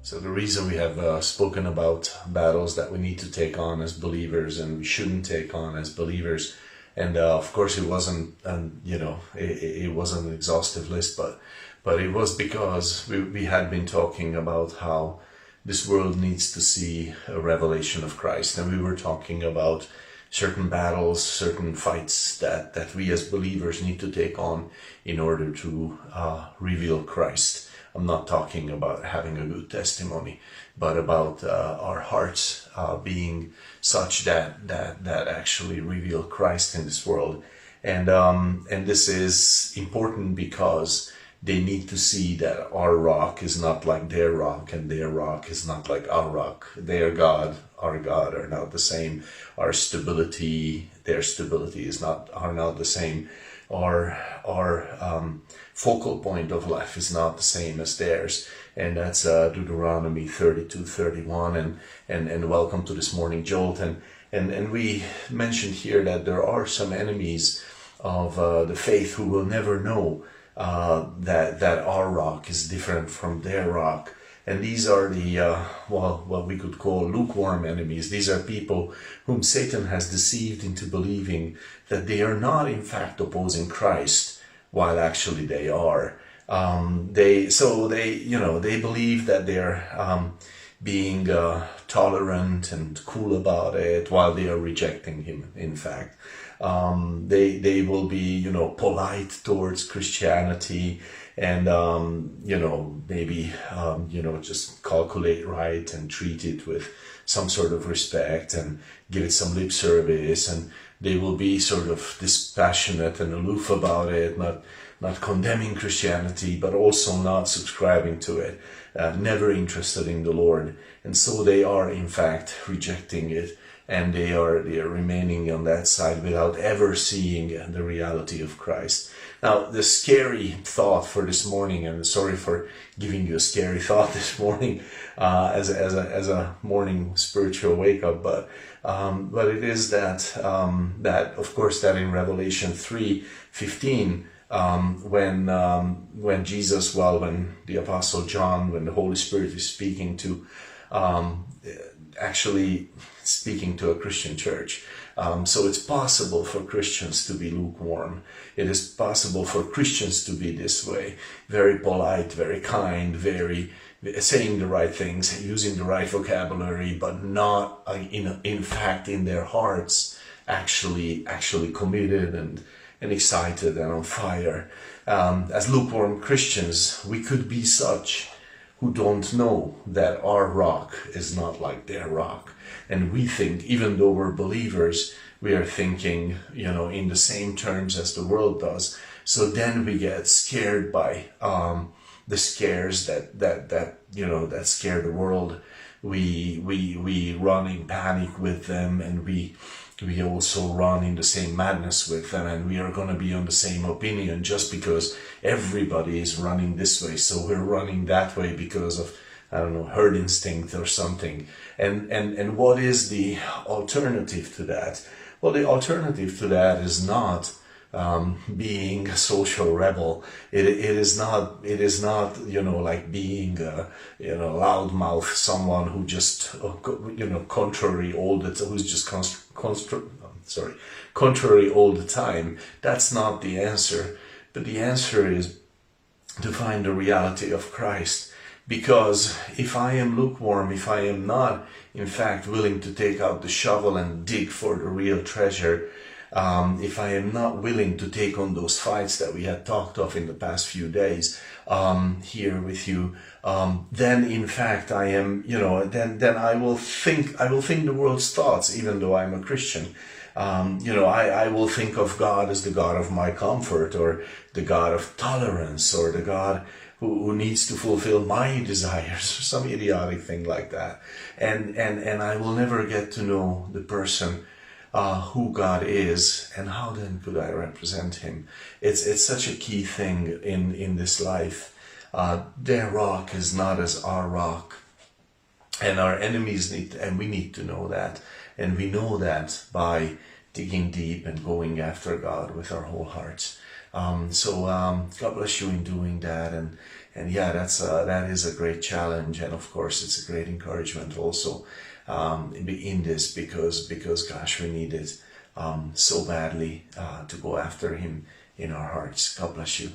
So the reason we have spoken about battles that we need to take on as believers and we shouldn't take on as believers, and of course it wasn't, it wasn't an exhaustive list, but it was because we had been talking about how this world needs to see a revelation of Christ, and we were talking about certain battles, certain fights that we as believers need to take on in order to reveal Christ. I'm not talking about having a good testimony, but about our hearts being such that actually reveal Christ in this world. And this is important because they need to see that our rock is not like their rock, and their rock is not like our rock. Their God, our God are not the same. Our stability, their stability are not the same. Our focal point of life is not the same as theirs. And that's Deuteronomy 32:31. And welcome to this morning jolt. And we mentioned here that there are some enemies of the faith who will never know that our rock is different from their rock. And these are the, what we could call lukewarm enemies. These are people whom Satan has deceived into believing that they are not in fact opposing Christ, while actually they are. They believe that they're being tolerant and cool about it, while they are rejecting him, in fact. They will be, polite towards Christianity, and maybe just calculate right and treat it with some sort of respect and give it some lip service, and they will be sort of dispassionate and aloof about it, not condemning Christianity, but also not subscribing to it, never interested in the Lord. And so they are in fact rejecting it, and they are remaining on that side without ever seeing the reality of Christ. Now, the scary thought for this morning, and sorry for giving you a scary thought this morning as a morning spiritual wake up, but it is that of course that in Revelation 3:15, when Jesus, when the Apostle John, when the Holy Spirit is speaking to actually speaking to a Christian church. So it's possible for Christians to be lukewarm. It is possible for Christians to be this way, very polite, very kind, very saying the right things, using the right vocabulary, but not in fact in their hearts actually committed and excited and on fire. As lukewarm Christians, we could be such who don't know that our rock is not like their rock. And we think, even though we're believers, we are thinking, in the same terms as the world does. So then we get scared by the scares that scare the world. We run in panic with them, and we also run in the same madness with them, and we are going to be on the same opinion just because everybody is running this way. So we're running that way because of, herd instinct or something. And what is the alternative to that? Well, the alternative to that is not being a social rebel. It is not like being loudmouth, someone who just contrary all the who's just contrary all the time. That's not the answer. But the answer is to find the reality of Christ. Because if I am lukewarm, if I am not in fact willing to take out the shovel and dig for the real treasure, if I am not willing to take on those fights that we had talked of in the past few days here with you, then in fact I am, then I will think the world's thoughts, even though I'm a Christian. I will think of God as the God of my comfort, or the God of tolerance, or the God who needs to fulfill my desires, or some idiotic thing like that. And I will never get to know the person who God is, and how then could I represent him? It's such a key thing in this life. Their rock is not as our rock, and our enemies we need to know that, and we know that by digging deep and going after God with our whole hearts. God bless you in doing that, and yeah, that is a great challenge, and of course it's a great encouragement also in this, because gosh, we need it so badly to go after Him in our hearts. God bless you.